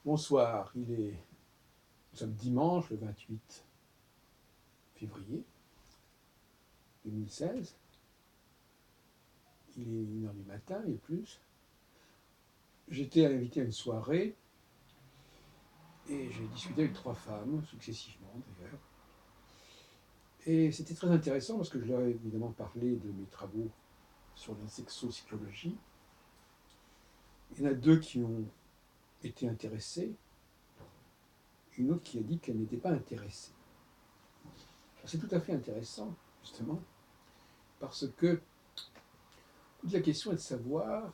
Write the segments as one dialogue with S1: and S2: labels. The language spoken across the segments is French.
S1: Bonsoir, nous sommes dimanche le 28 février 2016. Il est 1 heure du matin et plus. J'étais invité à une soirée et j'ai discuté avec 3 femmes, successivement d'ailleurs. Et c'était très intéressant parce que je leur ai évidemment parlé de mes travaux sur la sexopsychologie. Il y en a 2 qui ont été intéressées, une autre qui a dit qu'elle n'était pas intéressée. C'est tout à fait intéressant, justement, parce que toute la question est de savoir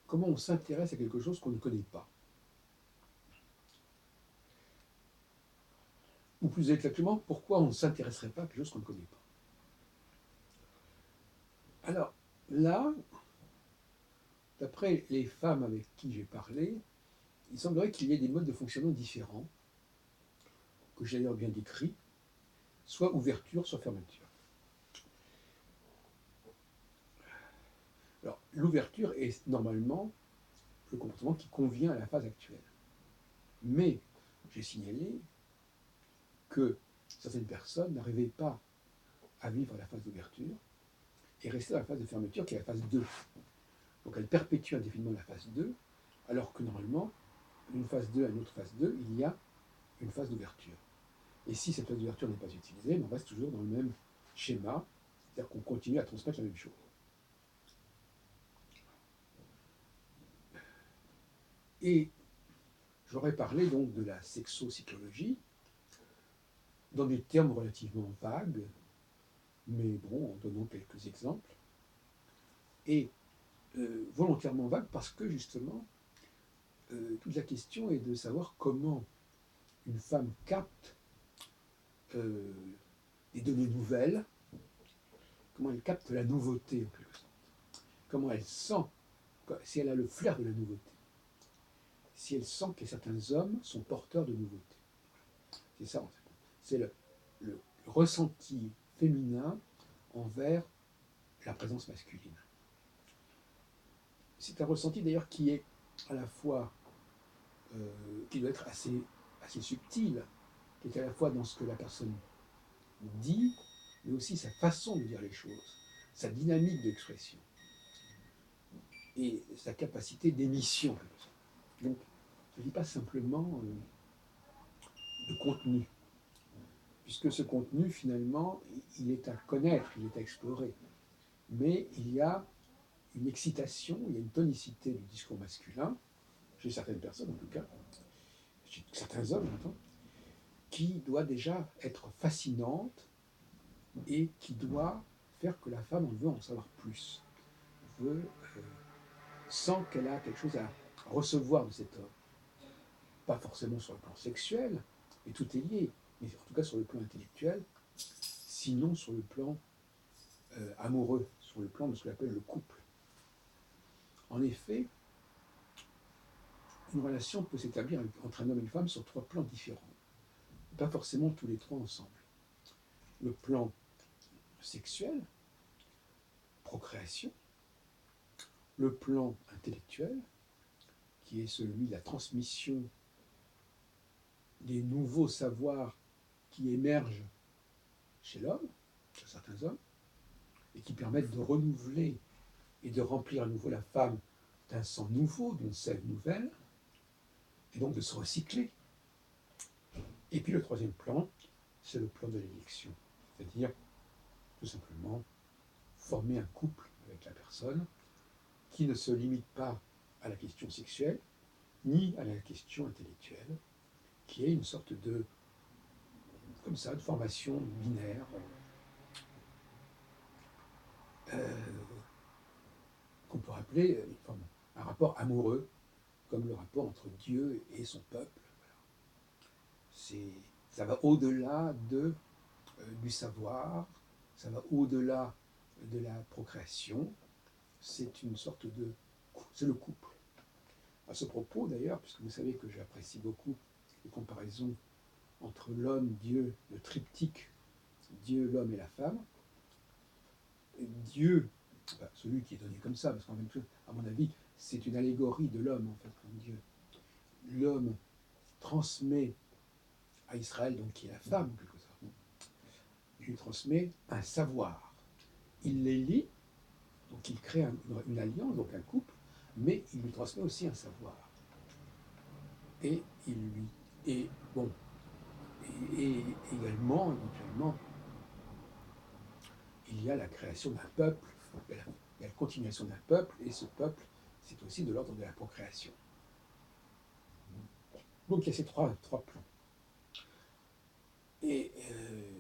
S1: comment on s'intéresse à quelque chose qu'on ne connaît pas. Ou plus exactement, pourquoi on ne s'intéresserait pas à quelque chose qu'on ne connaît pas. Alors là, d'après les femmes avec qui j'ai parlé, il semblerait qu'il y ait des modes de fonctionnement différents, que j'ai d'ailleurs bien décrits, soit ouverture, soit fermeture. Alors, l'ouverture est normalement le comportement qui convient à la phase actuelle. Mais j'ai signalé que certaines personnes n'arrivaient pas à vivre la phase d'ouverture et restaient dans la phase de fermeture qui est la phase 2. Donc elles perpétuent indéfiniment la phase 2, alors que normalement, une phase 2 à une autre phase 2, il y a une phase d'ouverture. Et si cette phase d'ouverture n'est pas utilisée, on reste toujours dans le même schéma, c'est-à-dire qu'on continue à transmettre la même chose. Et j'aurais parlé donc de la sexopsychologie dans des termes relativement vagues, mais bon, en donnant quelques exemples, et volontairement vagues parce que justement, toute la question est de savoir comment une femme capte des données nouvelles, comment elle capte la nouveauté en quelque sorte, comment elle sent, si elle a le flair de la nouveauté, si elle sent que certains hommes sont porteurs de nouveautés. C'est ça en fait. C'est le ressenti féminin envers la présence masculine. C'est un ressenti d'ailleurs qui est à la fois, qui doit être assez subtil, qui est à la fois dans ce que la personne dit, mais aussi sa façon de dire les choses, sa dynamique d'expression et sa capacité d'émission. Donc, il ne s'agit pas simplement de contenu, puisque ce contenu, finalement, il est à connaître, il est à explorer. Mais il y a une excitation, il y a une tonicité du discours masculin, chez certaines personnes en tout cas, chez certains hommes, j'entends, qui doit déjà être fascinante et qui doit faire que la femme en veut en savoir plus, veut, sent qu'elle a quelque chose à recevoir de cet homme. Pas forcément sur le plan sexuel, et tout est lié, mais en tout cas sur le plan intellectuel, sinon sur le plan amoureux, sur le plan de ce qu'on appelle le couple. En effet, une relation peut s'établir entre un homme et une femme sur 3 plans différents, pas forcément tous les 3 ensemble. Le plan sexuel, procréation, le plan intellectuel, qui est celui de la transmission des nouveaux savoirs qui émergent chez l'homme, chez certains hommes, et qui permettent de renouveler et de remplir à nouveau la femme d'un sang nouveau, d'une sève nouvelle, et donc de se recycler. Et puis le 3e plan, c'est le plan de l'élection, c'est-à-dire tout simplement former un couple avec la personne qui ne se limite pas à la question sexuelle, ni à la question intellectuelle, qui est une sorte de, comme ça, de formation binaire, qu'on peut appeler un rapport amoureux, comme le rapport entre Dieu et son peuple. Voilà. Ça va au-delà du savoir, ça va au-delà de la procréation, c'est une sorte de... c'est le couple. À ce propos d'ailleurs, puisque vous savez que j'apprécie beaucoup les comparaisons entre l'homme, Dieu, le triptyque, Dieu, l'homme et la femme, Dieu, celui qui est donné comme ça, parce qu'en même temps, à mon avis, c'est une allégorie de l'homme, en fait, comme Dieu. l'homme transmet à Israël, donc qui est la femme en quelque sorte, il lui transmet un savoir. Il les lie, donc il crée une alliance, donc un couple, mais il lui transmet aussi un savoir. Et il lui. Et bon, et également, éventuellement, il y a la création d'un peuple, il y a la continuation d'un peuple, et ce peuple, c'est aussi de l'ordre de la procréation. Donc il y a ces trois plans. Et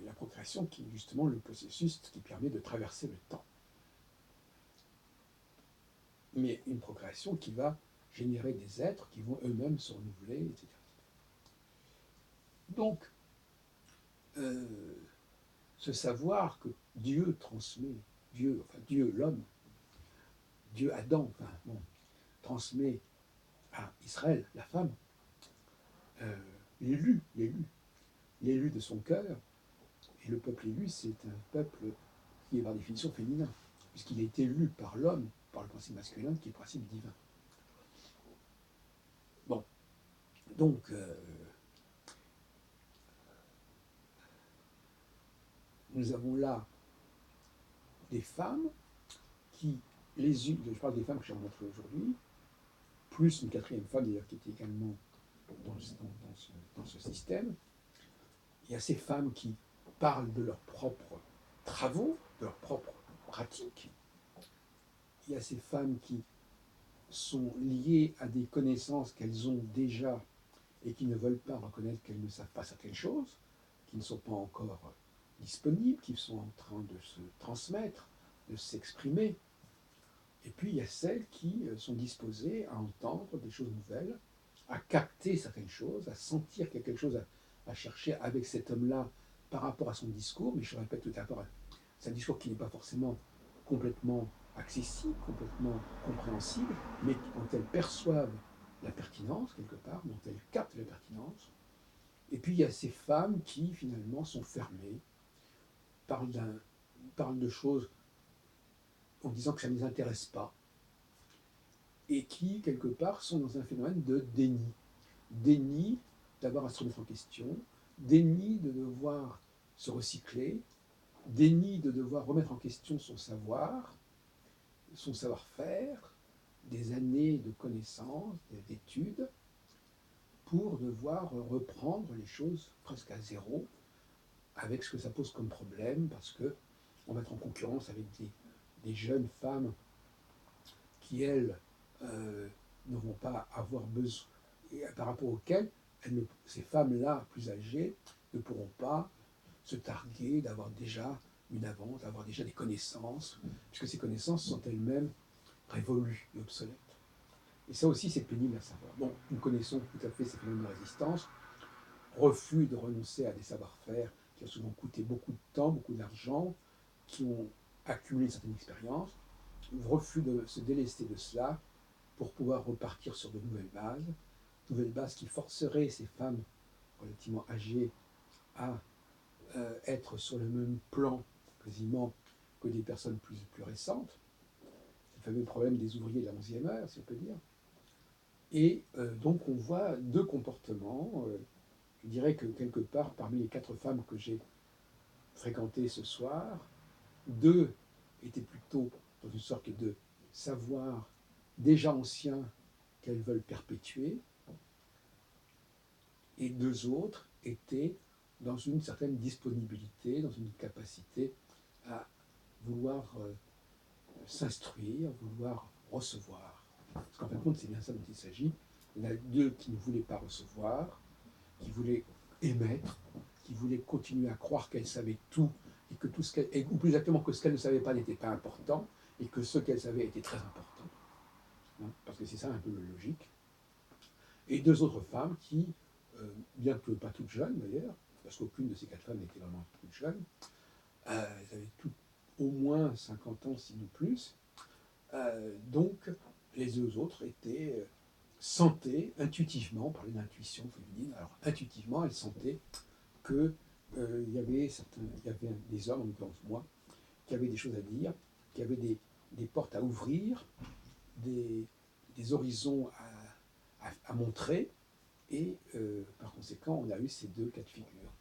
S1: la procréation qui est justement le processus qui permet de traverser le temps. Mais une procréation qui va générer des êtres qui vont eux-mêmes se renouveler, etc. Donc, ce savoir que Dieu transmet, Dieu, l'homme, Dieu, Adam, transmet à Israël, la femme, l'élu de son cœur. Et le peuple élu, c'est un peuple qui est par définition féminin, puisqu'il est élu par l'homme, par le principe masculin, qui est le principe divin. Bon, donc, nous avons là des femmes qui, je parle des femmes que j'ai montrées aujourd'hui, plus une quatrième femme d'ailleurs qui était également dans ce système. Il y a ces femmes qui parlent de leurs propres travaux, de leurs propres pratiques. Il y a ces femmes qui sont liées à des connaissances qu'elles ont déjà et qui ne veulent pas reconnaître qu'elles ne savent pas certaines choses, qui ne sont pas encore disponibles, qui sont en train de se transmettre, de s'exprimer. Et puis il y a celles qui sont disposées à entendre des choses nouvelles, à capter certaines choses, à sentir qu'il y a quelque chose à chercher avec cet homme-là par rapport à son discours, mais je répète tout à l'heure, c'est un discours qui n'est pas forcément complètement accessible, complètement compréhensible, mais dont elles perçoivent la pertinence quelque part, dont elles captent la pertinence. Et puis il y a ces femmes qui finalement sont fermées, parlent de choses en disant que ça ne les intéresse pas, et qui, quelque part, sont dans un phénomène de déni. Déni d'avoir à se remettre en question, déni de devoir se recycler, déni de devoir remettre en question son savoir, son savoir-faire, des années de connaissances, d'études, pour devoir reprendre les choses presque à zéro, avec ce que ça pose comme problème, parce qu'on va être en concurrence avec des jeunes femmes qui, elles, ne vont pas avoir besoin, et par rapport auxquelles ces femmes-là, plus âgées, ne pourront pas se targuer d'avoir déjà une avance, d'avoir déjà des connaissances, puisque ces connaissances sont elles-mêmes révolues et obsolètes. Et ça aussi, c'est pénible à savoir. Bon, nous connaissons tout à fait ces phénomènes de résistance, refus de renoncer à des savoir-faire qui ont souvent coûté beaucoup de temps, beaucoup d'argent, qui ont accumulé une certaine expérience, refus de se délester de cela pour pouvoir repartir sur de nouvelles bases qui forceraient ces femmes relativement âgées à être sur le même plan quasiment que des personnes plus récentes. C'est le fameux problème des ouvriers de la 11e heure, si on peut dire. Et donc on voit deux comportements. Je dirais que quelque part, parmi les 4 femmes que j'ai fréquentées ce soir, 2 étaient plutôt dans une sorte de savoir déjà ancien qu'elles veulent perpétuer, et 2 autres étaient dans une certaine disponibilité, dans une capacité à vouloir s'instruire, vouloir recevoir. Parce qu'en fin de compte, c'est bien ça dont il s'agit. Il y en a 2 qui ne voulaient pas recevoir, qui voulaient émettre, qui voulaient continuer à croire qu'elles savaient tout, et que tout ce qu'elles, ou plus exactement que ce qu'elles ne savaient pas n'était pas important, et que ce qu'elles savaient était très important. Parce que c'est ça un peu le logique. Et 2 autres femmes qui, bien que pas toutes jeunes d'ailleurs, parce qu'aucune de ces 4 femmes n'était vraiment toute jeune, elles avaient toutes au moins 50 ans, sinon plus. Donc, les 2 autres sentaient intuitivement, on parlait d'intuition féminine, alors intuitivement, elles sentaient qu'il y avait des hommes, en l'occurrence moi, qui avaient des choses à dire, qui avaient des portes à ouvrir, des horizons à montrer, Et par conséquent, on a eu ces deux cas de figure.